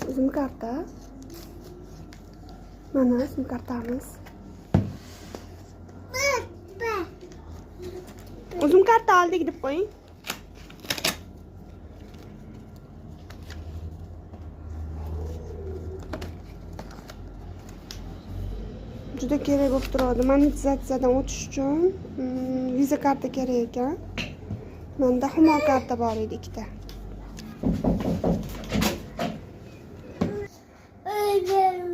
Uzun karta. Mana sim kartamiz. Uzun karta oldik deb qo'ying. Juda kerak bo'lib turadi. Monetizatsiyadan o'tish uchun Visa karta kerak ekan. Menda Humo karta bor edi ikkita.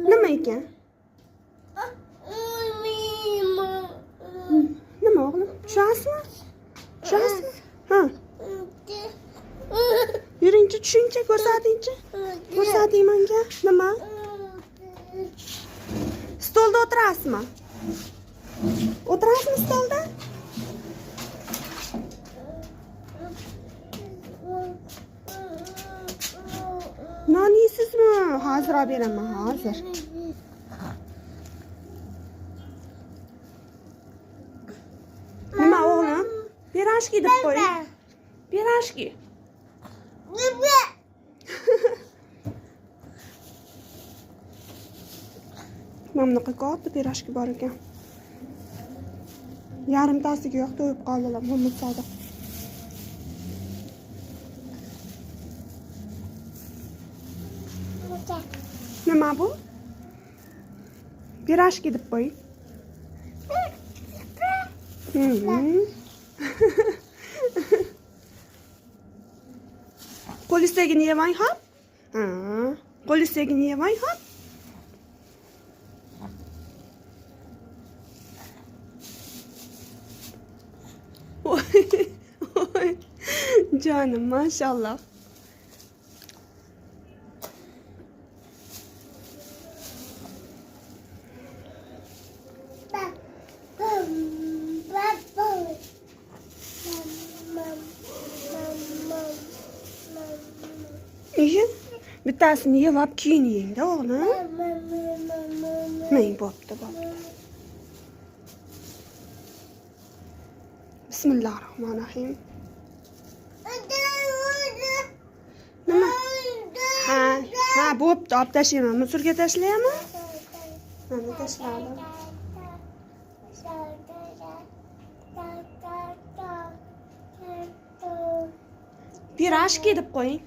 Nima ekan? Nima o'g'lim? Tushasizmi? Tushasizmi? Ha. Yuringchi, tushingchi, ko'rsatingchi. Ko'rsating menga. Nima? Stolda o'tirasizmi? O'tirasizmi stolda? Non yeysizmi? Hozir olib beraman, hozir. Nima o'g'lim? Pirojki deb qo'ying. Pirojki. Mana bunaqa katta pirojki bor ekan. Yarimtasiga yo'q, to'yib qoldilar, bo'lmasadi. Nima bu? Pirojki deb qo'ying. Qo'listagini yemang, hop. Qo'listagini yemang, hop. Oy, jonim, mashallah. Bittasini yeb olib keyin yeng-da o'g'lim. Ming bo'pti. Bismillahirrohmanirrohim. Nima? Ha, bo'pti, olib tashlayman. Musorga tashlayman. Mana tashladim. Pirojki deb qo'ying.